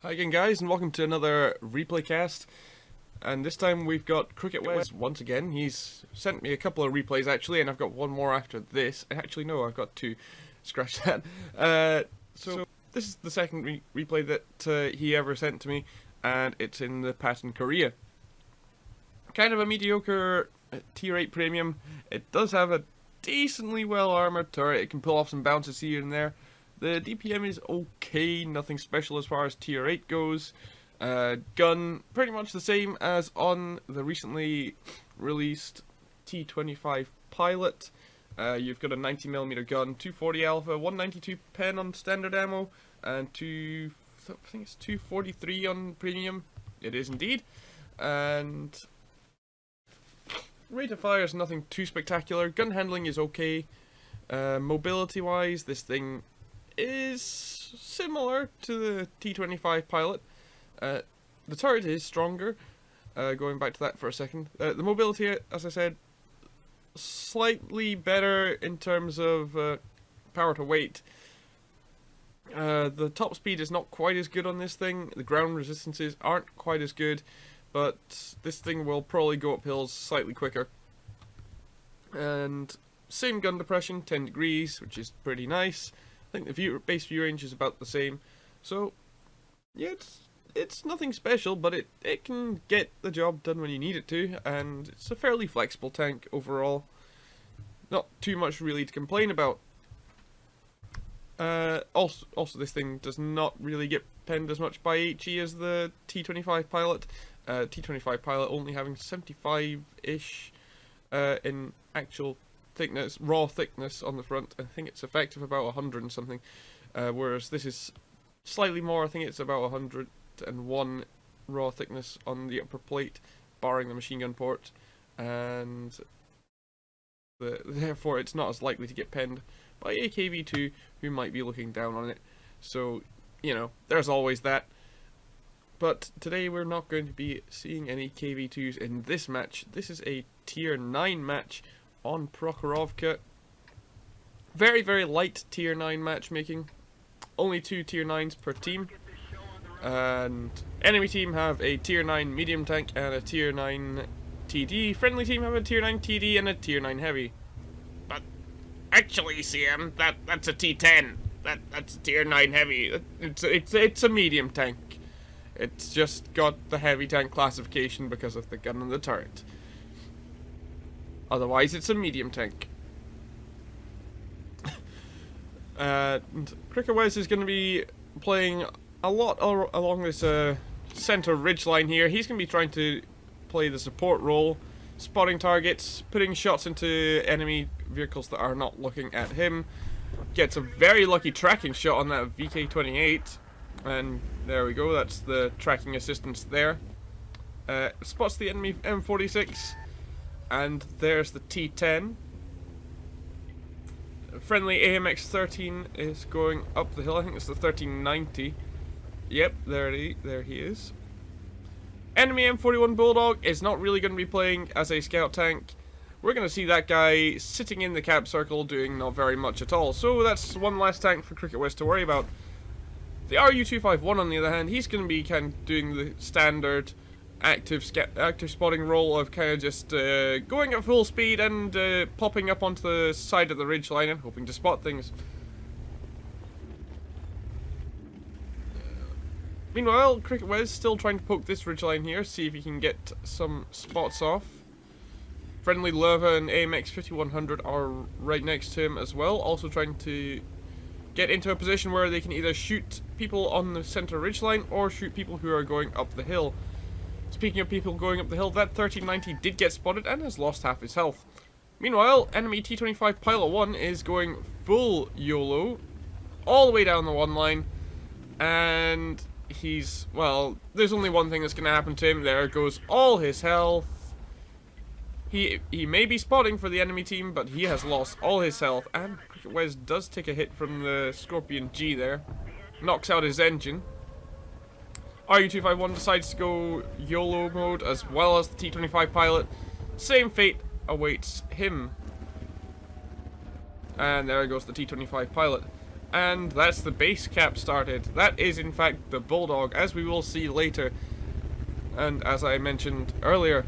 Hi again guys, and welcome to another replay cast. And this time we've got Cricketwes once again. He's sent me a couple of replays actually, and I've got one more after this. Actually no, I've got two. Scratch that. So this is the second replay that he ever sent to me, and it's in the pattern Korea. Kind of a mediocre tier 8 premium. It does have a decently well armoured turret. It can pull off some bounces here and there. The DPM is okay, nothing special as far as tier 8 goes. Gun, pretty much the same as on the recently released T25 Pilot. You've got a 90mm gun, 240 alpha, 192 pen on standard ammo, and I think it's 243 on premium. It is indeed. And rate of fire is nothing too spectacular. Gun handling is okay. Mobility wise, this thing is similar to the T25 Pilot. The turret is stronger, going back to that for a second. The mobility, as I said, slightly better in terms of power to weight. The top speed is not quite as good on this thing. The ground resistances aren't quite as good, but this thing will probably go up hills slightly quicker. And same gun depression, 10 degrees, which is pretty nice. I think the base view range is about the same. So, yeah, it's nothing special, but it can get the job done when you need it to, and it's a fairly flexible tank overall. Not too much really to complain about. Also this thing does not really get penned as much by HE as the T25 Pilot. T25 Pilot only having 75-ish in actual thickness, raw thickness on the front. I think it's effective about 100 and something, whereas this is slightly more. I think it's about 101 raw thickness on the upper plate, barring the machine gun port, and therefore it's not as likely to get penned by AKV2, who might be looking down on it. So, you know, there's always that. But today we're not going to be seeing any KV2s in this match. This is a tier 9 match on Prokhorovka. Very, very light tier 9 matchmaking. Only 2 tier 9s per team. And enemy team have a tier 9 medium tank and a tier 9 TD. Friendly team have a tier 9 TD and a tier 9 heavy. But actually, CM, that's a T10. That's a tier 9 heavy. It's a medium tank. It's just got the heavy tank classification because of the gun and the turret. Otherwise, it's a medium tank. And Cricketwes is going to be playing a lot along this center ridge line here. He's going to be trying to play the support role, spotting targets, putting shots into enemy vehicles that are not looking at him. Gets a very lucky tracking shot on that VK-28, and there we go, that's the tracking assistance there. Spots the enemy M46, and there's the T10. Friendly AMX-13 is going up the hill. I think it's the 1390. Yep, there he is. Enemy M41 Bulldog is not really going to be playing as a scout tank. We're going to see that guy sitting in the cap circle doing not very much at all. So that's one less tank for Cricketwes to worry about. The RU-251, on the other hand, he's going to be kind of doing the standard active spotting role of kind of just going at full speed and popping up onto the side of the ridge line and hoping to spot things. Meanwhile, Cricketwes still trying to poke this ridge line here, see if he can get some spots off. Friendly Lerva and AMX 5100 are right next to him as well, also trying to get into a position where they can either shoot people on the center ridge line or shoot people who are going up the hill. Speaking of people going up the hill, that 1390 did get spotted and has lost half his health. Meanwhile, enemy T25 Pilot 1 is going full YOLO all the way down the one line, and he's, well, there's only one thing that's going to happen to him. There goes all his health. He may be spotting for the enemy team, but he has lost all his health, and Cricketwes does take a hit from the Scorpion G there. Knocks out his engine. RU-251 decides to go YOLO mode as well as the T25 Pilot. Same fate awaits him. And there goes the T25 Pilot. And that's the base cap started. That is in fact the Bulldog, as we will see later. And as I mentioned earlier,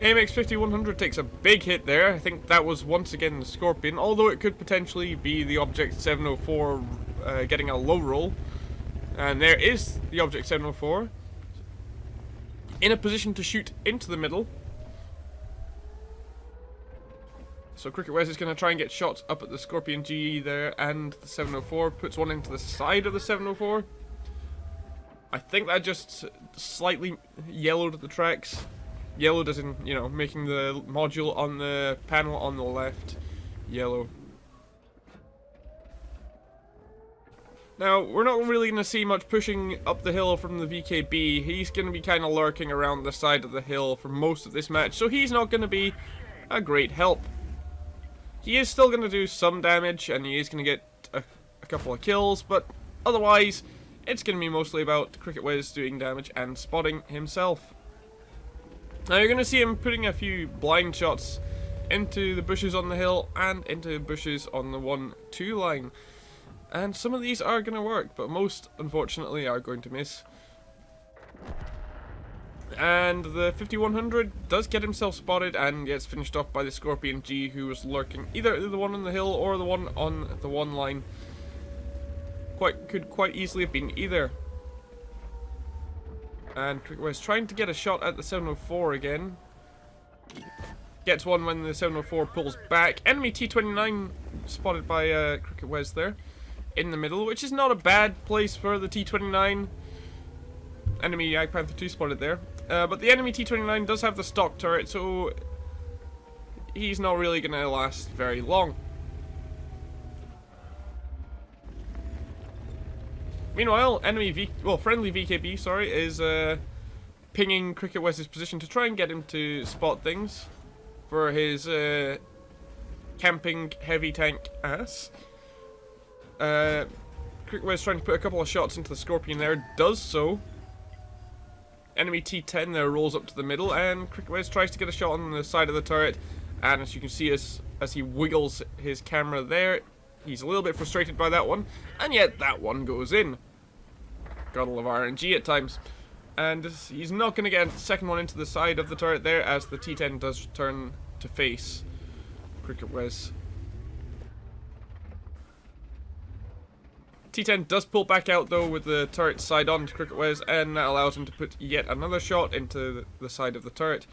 AMX 100 takes a big hit there. I think that was once again the Scorpion, although it could potentially be the Object 704 getting a low roll. And there is the Object 704 in a position to shoot into the middle. So Cricketwes is going to try and get shots up at the Scorpion GE there, and the 704 puts one into the side of the 704. I think that just slightly yellowed the tracks. Yellowed as in, you know, making the module on the panel on the left yellow. Now, we're not really going to see much pushing up the hill from the VKB. He's going to be kind of lurking around the side of the hill for most of this match, so he's not going to be a great help. He is still going to do some damage, and he is going to get a couple of kills, but otherwise, it's going to be mostly about Cricketwes doing damage and spotting himself. Now, you're going to see him putting a few blind shots into the bushes on the hill and into bushes on the 1-2 line. And some of these are going to work, but most, unfortunately, are going to miss. And the 5100 does get himself spotted and gets finished off by the Scorpion G, who was lurking either the one on the hill or the one on the 1 line. Could quite easily have been either. And Cricketwes trying to get a shot at the 704 again. Gets one when the 704 pulls back. Enemy T29 spotted by Cricketwes there in the middle, which is not a bad place for the T29. Enemy Jagdpanther 2 spotted there. But the enemy T29 does have the stock turret, so he's not really going to last very long. Meanwhile, friendly VKB, sorry, is pinging Cricketwes' position to try and get him to spot things for his camping heavy tank ass. Cricketwes trying to put a couple of shots into the Scorpion there, does so. Enemy T10 there rolls up to the middle, and Cricketwes tries to get a shot on the side of the turret, and as you can see as he wiggles his camera there, he's a little bit frustrated by that one, and yet that one goes in. Gotta love RNG at times. And he's not going to get a second one into the side of the turret there, as the T10 does turn to face Cricketwes. T10 does pull back out though with the turret side on to Cricketwes, and that allows him to put yet another shot into the side of the turret.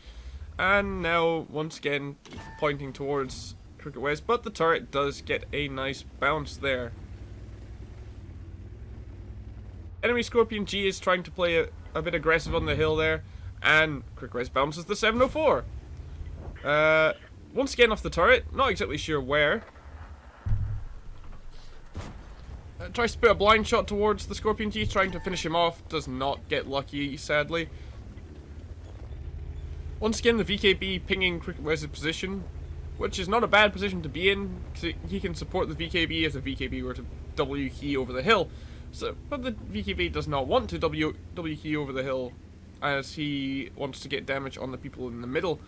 And now, once again, pointing towards Cricketwes, but the turret does get a nice bounce there. Enemy Scorpion G is trying to play a bit aggressive on the hill there, and Cricketwes bounces the 704. Once again off the turret, not exactly sure where. Tries to put a blind shot towards the Scorpion G, trying to finish him off. Does not get lucky, sadly. Once again, the VKB pinging Cricketwes' position, which is not a bad position to be in, because he can support the VKB if the VKB were to W key over the hill. But the VKB does not want to W key over the hill, as he wants to get damage on the people in the middle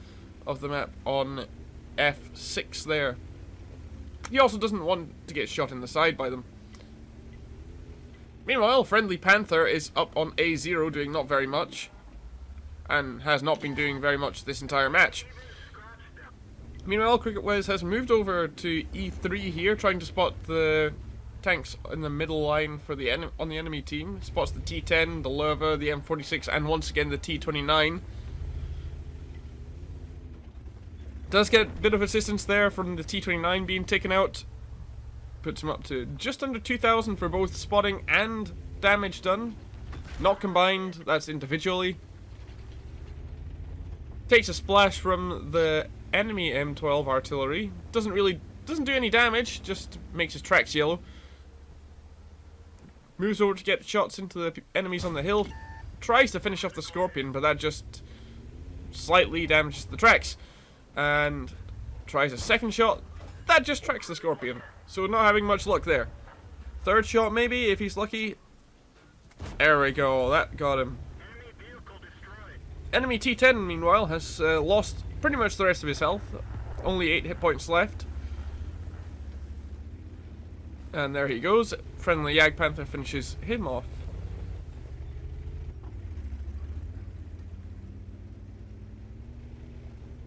of the map on F6 there. He also doesn't want to get shot in the side by them. Meanwhile, Friendly Panther is up on A0 doing not very much, and has not been doing very much this entire match. Meanwhile, Cricketwes has moved over to E3 here, trying to spot the tanks in the middle line for the on the enemy team. Spots the T10, the Lerva, the M46, and once again the T29. Does get a bit of assistance there from the T29 being taken out. Puts him up to just under 2,000 for both spotting and damage done. Not combined, that's individually. Takes a splash from the enemy M12 artillery. Doesn't do any damage, just makes his tracks yellow. Moves over to get shots into the enemies on the hill. Tries to finish off the Scorpion, but that just slightly damages the tracks. And tries a second shot. That just tracks the Scorpion. So not having much luck there. Third shot maybe, if he's lucky. There we go, that got him. Enemy T10, meanwhile, has lost pretty much the rest of his health. Only 8 hit points left. And there he goes. Friendly Jagdpanther finishes him off.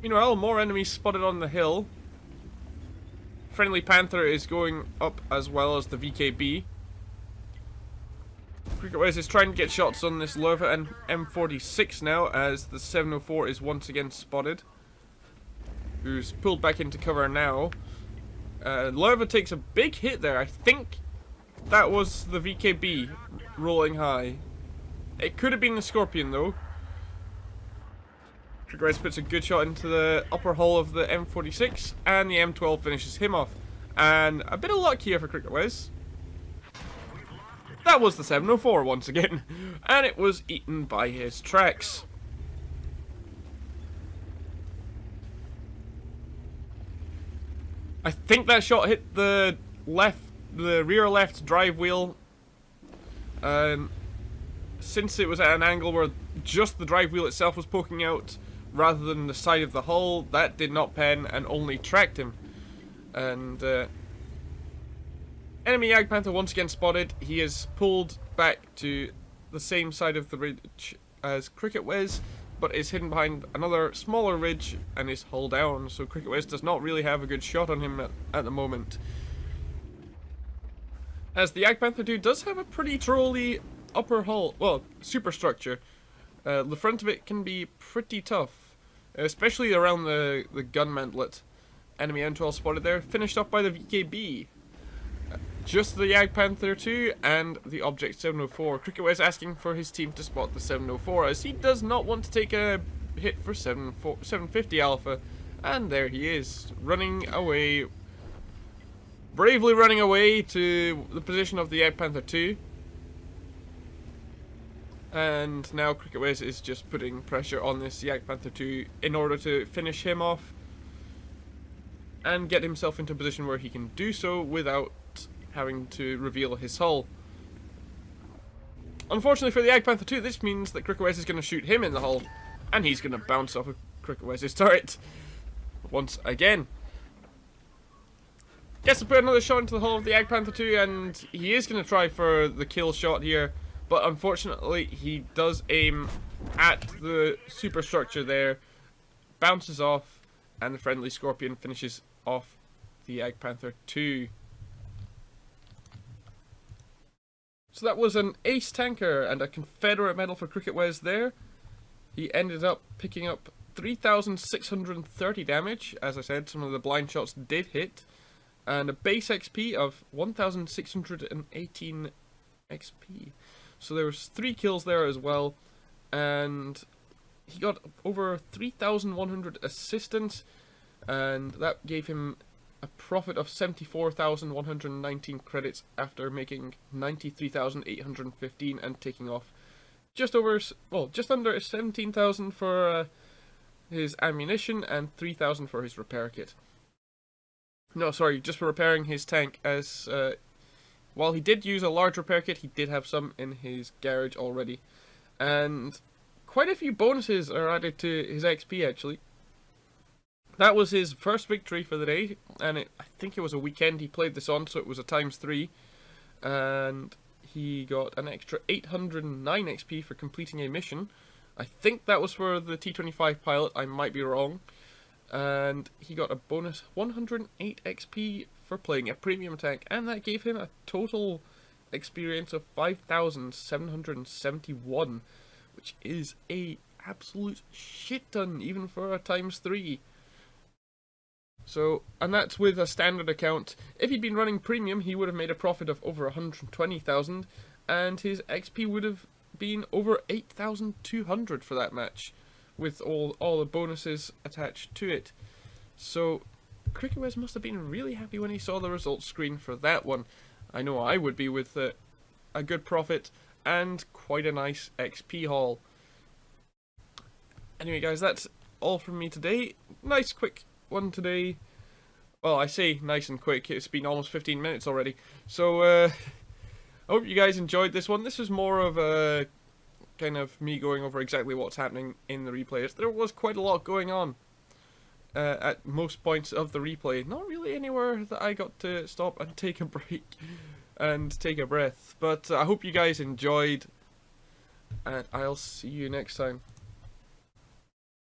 Meanwhile, more enemies spotted on the hill. Friendly Panther is going up as well as the VKB. Cricketwes is trying to get shots on this Lerva and M46 now, as the 704 is once again spotted. Who's pulled back into cover now. Lerva takes a big hit there. I think that was the VKB rolling high. It could have been the Scorpion though. Cricketwes puts a good shot into the upper hull of the M46, and the M12 finishes him off. And a bit of luck here for Cricketwes. That was the 704 once again, and it was eaten by his tracks. I think that shot hit the rear left drive wheel. Since it was at an angle where just the drive wheel itself was poking out, rather than the side of the hull, that did not pen and only tracked him. And enemy Jagdpanther once again spotted. He is pulled back to the same side of the ridge as Cricketwes, but is hidden behind another smaller ridge and is hull down. So Cricketwes does not really have a good shot on him at the moment. As the Jagdpanther dude does have a pretty trolly upper hull, well, superstructure. The front of it can be pretty tough, especially around the gun mantlet. Enemy M12 spotted there, finished off by the VKB. Just the Jagdpanther 2 and the Object 704. Cricketwes asking for his team to spot the 704, as he does not want to take a hit for 750 Alpha. And there he is, running away, bravely running away to the position of the Jagdpanther 2. And now Cricketwes is just putting pressure on this Jagdpanther 2 in order to finish him off and get himself into a position where he can do so without having to reveal his hull. Unfortunately for the Jagdpanther 2, this means that Cricketwes is going to shoot him in the hull, and he's going to bounce off of Cricketwes' turret once again. Gets to put another shot into the hull of the Jagdpanther 2, and he is going to try for the kill shot here, but unfortunately he does aim at the superstructure there, bounces off, and the friendly Scorpion finishes off the Jagdpanther 2. So that was an ace tanker and a Confederate medal for Cricketwes there. He ended up picking up 3,630 damage. As I said, some of the blind shots did hit. And a base XP of 1,618 XP. So there was 3 kills there as well. And he got over 3,100 assistance. And that gave him a profit of 74,119 credits after making 93,815 and taking off just under 17,000 for his ammunition and 3,000 for his repair kit. No, sorry, just for repairing his tank, as while he did use a large repair kit, he did have some in his garage already. And quite a few bonuses are added to his XP actually. That was his first victory for the day, and I think it was a weekend he played this on, so it was a ×3. And he got an extra 809 XP for completing a mission. I think that was for the T-25 pilot, I might be wrong. And he got a bonus 108 XP for playing a premium tank, and that gave him a total experience of 5,771, which is a absolute shit ton, even for a ×3. So, and that's with a standard account. If he'd been running premium, he would have made a profit of over 120,000, and his XP would have been over 8,200 for that match, with all the bonuses attached to it. So, Cricketwes must have been really happy when he saw the results screen for that one. I know I would be, with a good profit and quite a nice XP haul. Anyway guys, that's all from me today. Nice quick one today. Well, I say nice and quick, it's been almost 15 minutes already. So, I hope you guys enjoyed this one. This was more of a kind of me going over exactly what's happening in the replays. There was quite a lot going on. at most points of the replay. Not really anywhere that I got to stop and take a break and take a breath. But I hope you guys enjoyed, and I'll see you next time.